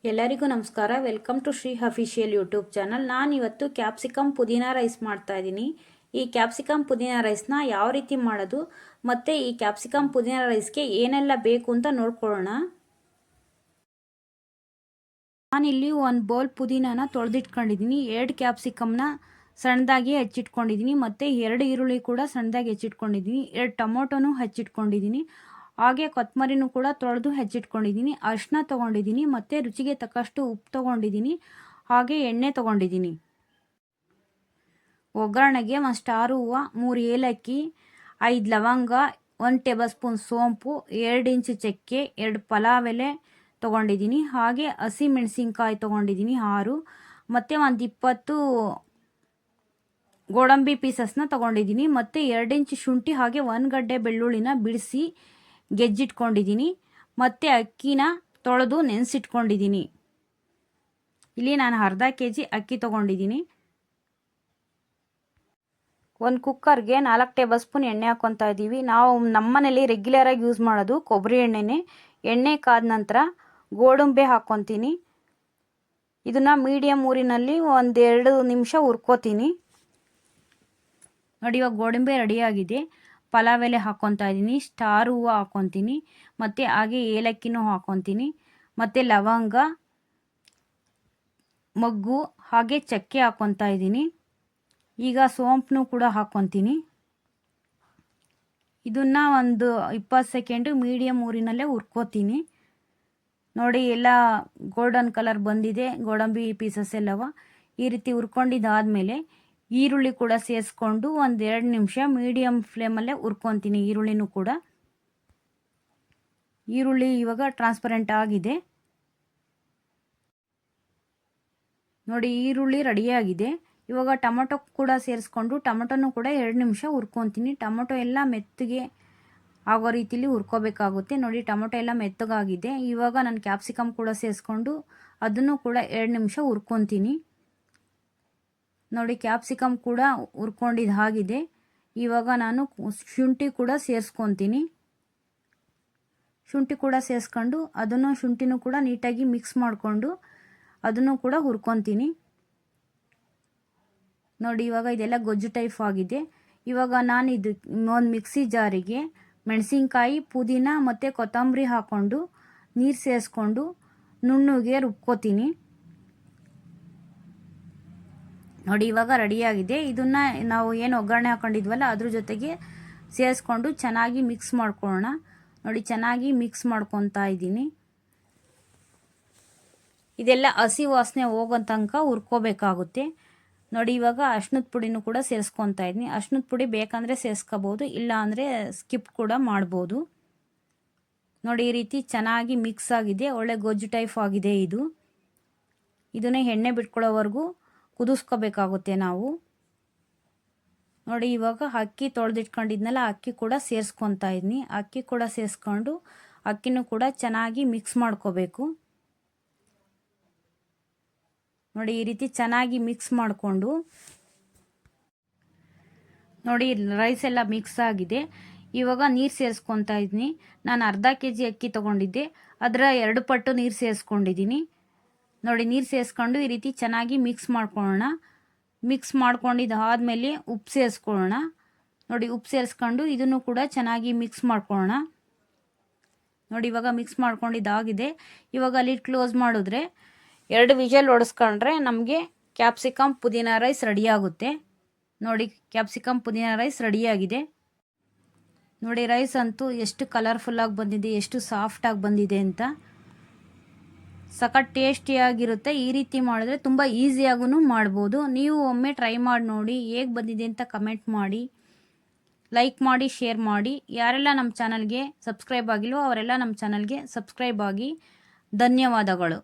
ಎಲ್ಲರಿಗೂ ನಮಸ್ಕಾರ. Welcome to Shri official YouTube channel. ನಾನಿವತ್ತು ಕ್ಯಾಪ್ಸಿಕಮ್ ಪುದೀನ ರೈಸ್ ಮಾಡ್ತಾ ಇದ್ದೀನಿ. ಈ ಕ್ಯಾಪ್ಸಿಕಮ್ ಪುದೀನ ರೈಸ್ನ ಯಾವ ರೀತಿ ಮಾಡೋದು ಮತ್ತು ಈ ಕ್ಯಾಪ್ಸಿಕಮ್ ಪುದೀನ ರೈಸ್ಗೆ ಏನೆಲ್ಲ ಬೇಕು ಅಂತ ನೋಡ್ಕೊಳ್ಳೋಣ. ನಾನಿಲ್ಲಿ ಒಂದು ಬೌಲ್ ಪುದೀನಾನ ತೊಳೆದಿಟ್ಕೊಂಡಿದ್ದೀನಿ. 2 ಕ್ಯಾಪ್ಸಿಕಮ್ನ ಸಣ್ಣದಾಗಿ ಹೆಚ್ಚಿಟ್ಕೊಂಡಿದ್ದೀನಿ ಮತ್ತು 2 ಈರುಳ್ಳಿ ಕೂಡ ಸಣ್ಣದಾಗಿ ಹೆಚ್ಚಿಟ್ಕೊಂಡಿದ್ದೀನಿ. 2 ಟೊಮೊಟೊನೂ ಹೆಚ್ಚಿಟ್ಕೊಂಡಿದ್ದೀನಿ. ಹಾಗೆ ಕೊತ್ತಂಬರಿನೂ ಕೂಡ ತೊಳೆದು ಹೆಚ್ಚಿಟ್ಕೊಂಡಿದ್ದೀನಿ. ಅರಿಶಿನ ತೊಗೊಂಡಿದ್ದೀನಿ ಮತ್ತು ರುಚಿಗೆ ತಕ್ಕಷ್ಟು ಉಪ್ಪು ತೊಗೊಂಡಿದ್ದೀನಿ. ಹಾಗೆ ಎಣ್ಣೆ ತೊಗೊಂಡಿದ್ದೀನಿ. ಒಗ್ಗರಣೆಗೆ 1 ಸ್ಟಾರ್ ಹೂವು, 3 ಏಲಕ್ಕಿ, 5 ಲವಂಗ, 1 ಟೇಬಲ್ ಸ್ಪೂನ್ ಸೋಂಪು, 2 ಇಂಚು ಚಕ್ಕೆ, 2 ಪಲಾವ್ ಎಲೆ ತೊಗೊಂಡಿದ್ದೀನಿ. ಹಾಗೆ ಹಸಿ ಮೆಣಸಿನ್ಕಾಯಿ ತೊಗೊಂಡಿದ್ದೀನಿ 6 ಮತ್ತು ಒಂದು 20 ಗೋಡಂಬಿ ಪೀಸಸ್ನ ತೊಗೊಂಡಿದ್ದೀನಿ ಮತ್ತು 2 ಇಂಚು ಶುಂಠಿ ಹಾಗೆ 1 ಗಡ್ಡೆ ಬೆಳ್ಳುಳ್ಳಿನ ಬಿಡಿಸಿ ಗೆಜ್ಜಿಟ್ಕೊಂಡಿದ್ದೀನಿ ಮತ್ತು ಅಕ್ಕಿನ ತೊಳೆದು ನೆನೆಸಿಟ್ಕೊಂಡಿದ್ದೀನಿ. ಇಲ್ಲಿ ನಾನು ಅರ್ಧ kg ಅಕ್ಕಿ ತೊಗೊಂಡಿದ್ದೀನಿ. ಒಂದು ಕುಕ್ಕರ್ಗೆ 4 ಟೇಬಲ್ ಸ್ಪೂನ್ ಎಣ್ಣೆ ಹಾಕ್ಕೊತಾ ಇದ್ದೀವಿ. ನಾವು ನಮ್ಮನೇಲಿ ರೆಗ್ಯುಲರಾಗಿ ಯೂಸ್ ಮಾಡೋದು ಕೊಬ್ಬರಿ ಎಣ್ಣೆನೇ. ಎಣ್ಣೆ ಕಾದ ನಂತರ ಗೋಡಂಬಿ ಹಾಕ್ಕೊತೀನಿ. ಇದನ್ನು ಮೀಡಿಯಮ್ ಊರಿನಲ್ಲಿ 1-2 ನಿಮಿಷ ಹುರ್ಕೋತೀನಿ. ನೋಡಿ, ಇವಾಗ ಗೋಡಂಬಿ ರೆಡಿಯಾಗಿದೆ. ಪಲಾವ್ ಎಲೆ ಹಾಕ್ಕೊತಾ ಇದ್ದೀನಿ, ಸ್ಟಾರ್ ಹೂವು ಹಾಕ್ಕೊತೀನಿ ಮತ್ತು ಹಾಗೆ ಏಲಕ್ಕಿನೂ ಹಾಕ್ಕೊತೀನಿ ಮತ್ತು ಲವಂಗ, ಮೊಗ್ಗು ಹಾಗೆ ಚಕ್ಕೆ ಹಾಕ್ಕೊತಾ ಇದ್ದೀನಿ. ಈಗ ಸೋಂಪನ್ನು ಕೂಡ ಹಾಕ್ಕೊತೀನಿ. ಇದನ್ನು ಒಂದು 20 ಸೆಕೆಂಡು ಮೀಡಿಯಮ್ ಊರಿನಲ್ಲೇ ಹುರ್ಕೋತೀನಿ. ನೋಡಿ, ಎಲ್ಲ ಗೋಲ್ಡನ್ ಕಲರ್ ಬಂದಿದೆ ಗೋಡಂಬಿ ಪೀಸಸ್ ಎಲ್ಲವ. ಈ ರೀತಿ ಹುರ್ಕೊಂಡಿದ್ದಾದಮೇಲೆ ಈರುಳ್ಳಿ ಕೂಡ ಸೇರಿಸ್ಕೊಂಡು 1-2 ನಿಮಿಷ ಮೀಡಿಯಮ್ ಫ್ಲೇಮಲ್ಲೇ ಹುರ್ಕೊತೀನಿ. ಈರುಳ್ಳಿನೂ ಕೂಡ ಈರುಳ್ಳಿ ಇವಾಗ ಟ್ರಾನ್ಸ್ಪರೆಂಟ್ ಆಗಿದೆ. ನೋಡಿ, ಈರುಳ್ಳಿ ರೆಡಿಯಾಗಿದೆ. ಇವಾಗ ಟೊಮೊಟೊ ಕೂಡ ಸೇರಿಸ್ಕೊಂಡು ಟೊಮೊಟೊನೂ ಕೂಡ 2 ನಿಮಿಷ ಹುರ್ಕೊತೀನಿ. ಟೊಮೊಟೊ ಎಲ್ಲ ಮೆತ್ತಗೆ ಆಗೋ ರೀತಿಲಿ ಹುರ್ಕೋಬೇಕಾಗುತ್ತೆ. ನೋಡಿ, ಟೊಮೊಟೊ ಎಲ್ಲ ಮೆತ್ತಗಾಗಿದೆ. ಇವಾಗ ನಾನು ಕ್ಯಾಪ್ಸಿಕಮ್ ಕೂಡ ಸೇರಿಸ್ಕೊಂಡು ಅದನ್ನು ಕೂಡ 2 ನಿಮಿಷ ಹುರ್ಕೊತೀನಿ. ನೋಡಿ, ಕ್ಯಾಪ್ಸಿಕಮ್ ಕೂಡ ಹುರ್ಕೊಂಡಿದ್ದಾಗಿದೆ. ಇವಾಗ ನಾನು ಶುಂಠಿ ಕೂಡ ಸೇರಿಸ್ಕೊತೀನಿ. ಶುಂಠಿ ಕೂಡ ಸೇರಿಸ್ಕೊಂಡು ಶುಂಠಿನೂ ಕೂಡ ನೀಟಾಗಿ ಮಿಕ್ಸ್ ಮಾಡಿಕೊಂಡು ಅದನ್ನು ಕೂಡ ಹುರ್ಕೊತೀನಿ. ನೋಡಿ, ಇವಾಗ ಇದೆಲ್ಲ ಗೊಜ್ಜು ಟೈಪ್ ಆಗಿದೆ. ಇವಾಗ ನಾನು ಒಂದು ಮಿಕ್ಸಿ ಜಾರಿಗೆ ಮೆಣಸಿನ್ಕಾಯಿ, ಪುದೀನ ಮತ್ತು ಕೊತ್ತಂಬರಿ ಹಾಕ್ಕೊಂಡು ನೀರು ಸೇರಿಸ್ಕೊಂಡು ನುಣ್ಣಗೆ ರುಬ್ಕೋತೀನಿ. ನೋಡಿ, ಇವಾಗ ರೆಡಿಯಾಗಿದೆ. ಇದನ್ನು ನಾವು ಏನು ಒಗ್ಗರಣೆ ಹಾಕ್ಕೊಂಡಿದ್ವಲ್ಲ ಅದ್ರ ಜೊತೆಗೆ ಸೇರಿಸ್ಕೊಂಡು ಚೆನ್ನಾಗಿ ಮಿಕ್ಸ್ ಮಾಡ್ಕೊಳ್ಳೋಣ. ನೋಡಿ, ಚೆನ್ನಾಗಿ ಮಿಕ್ಸ್ ಮಾಡ್ಕೊತಾ ಇದ್ದೀನಿ. ಇದೆಲ್ಲ ಹಸಿ ವಾಸನೆ ಹೋಗೋ ತನಕ ಹುರ್ಕೋಬೇಕಾಗುತ್ತೆ. ನೋಡಿ, ಇವಾಗ ಅರಿಶಿನದ ಪುಡಿನೂ ಕೂಡ ಸೇರಿಸ್ಕೊತಾ ಇದ್ದೀನಿ. ಅರಿಶಿನದ ಪುಡಿ ಬೇಕಂದರೆ ಸೇರಿಸ್ಕೋಬೋದು, ಇಲ್ಲ ಅಂದರೆ ಸ್ಕಿಪ್ ಕೂಡ ಮಾಡ್ಬೋದು. ನೋಡಿ, ಈ ರೀತಿ ಚೆನ್ನಾಗಿ ಮಿಕ್ಸ್ ಆಗಿದೆ. ಒಳ್ಳೆ ಗೊಜ್ಜು ಟೈಪ್ ಆಗಿದೆ ಇದು. ಇದನ್ನೇ ಎಣ್ಣೆ ಬಿಟ್ಕೊಳ್ಳೋವರೆಗೂ ಕುದಿಸ್ಕೋಬೇಕಾಗುತ್ತೆ ನಾವು. ನೋಡಿ, ಇವಾಗ ಅಕ್ಕಿ ತೊಳೆದಿಟ್ಕೊಂಡಿದ್ನಲ್ಲ ಅಕ್ಕಿ ಕೂಡ ಸೇರಿಸ್ಕೊತಾ ಇದ್ದೀನಿ. ಅಕ್ಕಿ ಕೂಡ ಸೇರಿಸ್ಕೊಂಡು ಅಕ್ಕಿನೂ ಕೂಡ ಚೆನ್ನಾಗಿ ಮಿಕ್ಸ್ ಮಾಡ್ಕೋಬೇಕು. ನೋಡಿ, ಈ ರೀತಿ ಚೆನ್ನಾಗಿ ಮಿಕ್ಸ್ ಮಾಡಿಕೊಂಡು ನೋಡಿ, ರೈಸ್ ಎಲ್ಲ ಮಿಕ್ಸ್ ಆಗಿದೆ. ಇವಾಗ ನೀರು ಸೇರಿಸ್ಕೊತಾ ಇದ್ದೀನಿ. ನಾನು ಅರ್ಧ kg ಅಕ್ಕಿ ತೊಗೊಂಡಿದ್ದೆ, ಅದರ 2 ಪಟ್ಟು ನೀರು ಸೇರಿಸ್ಕೊಂಡಿದ್ದೀನಿ. ನೋಡಿ, ನೀರು ಸೇರಿಸ್ಕೊಂಡು ಈ ರೀತಿ ಚೆನ್ನಾಗಿ ಮಿಕ್ಸ್ ಮಾಡ್ಕೊಳ್ಳೋಣ. ಮಿಕ್ಸ್ ಮಾಡ್ಕೊಂಡಿದ್ದಾದಮೇಲೆ ಉಪ್ಪು ಸೇರಿಸ್ಕೊಳ್ಳೋಣ. ನೋಡಿ, ಉಪ್ಪು ಸೇರಿಸ್ಕೊಂಡು ಇದನ್ನು ಕೂಡ ಚೆನ್ನಾಗಿ ಮಿಕ್ಸ್ ಮಾಡ್ಕೊಳ್ಳೋಣ. ನೋಡಿ, ಇವಾಗ ಮಿಕ್ಸ್ ಮಾಡ್ಕೊಂಡಿದ್ದಾಗಿದೆ. ಇವಾಗ ಲಿಡ್ ಕ್ಲೋಸ್ ಮಾಡಿದ್ರೆ 2 ವಿಷಲ್ ಹೊಡೆಸ್ಕೊಂಡ್ರೆ ನಮಗೆ ಕ್ಯಾಪ್ಸಿಕಮ್ ಪುದೀನ ರೈಸ್ ರೆಡಿಯಾಗುತ್ತೆ. ನೋಡಿ, ಕ್ಯಾಪ್ಸಿಕಮ್ ಪುದೀನ ರೈಸ್ ರೆಡಿಯಾಗಿದೆ. ನೋಡಿ, ರೈಸ್ ಅಂತೂ ಎಷ್ಟು ಕಲರ್ಫುಲ್ಲಾಗಿ ಬಂದಿದೆ, ಎಷ್ಟು ಸಾಫ್ಟಾಗಿ ಬಂದಿದೆ ಅಂತ. ಸಖತ್ ಟೇಸ್ಟಿಯಾಗಿರುತ್ತೆ. ಈ ರೀತಿ ಮಾಡಿದ್ರೆ ತುಂಬ ಈಸಿಯಾಗೂ ಮಾಡ್ಬೋದು. ನೀವು ಒಮ್ಮೆ ಟ್ರೈ ಮಾಡಿ ನೋಡಿ, ಹೇಗೆ ಬಂದಿದೆ ಅಂತ ಕಮೆಂಟ್ ಮಾಡಿ, ಲೈಕ್ ಮಾಡಿ, ಶೇರ್ ಮಾಡಿ. ಯಾರೆಲ್ಲ ನಮ್ಮ ಚಾನಲ್ಗೆ ಸಬ್ಸ್ಕ್ರೈಬ್ ಆಗಿಲ್ವೋ ಅವರೆಲ್ಲ ನಮ್ಮ ಚಾನಲ್ಗೆ ಸಬ್ಸ್ಕ್ರೈಬ್ ಆಗಿ. ಧನ್ಯವಾದಗಳು.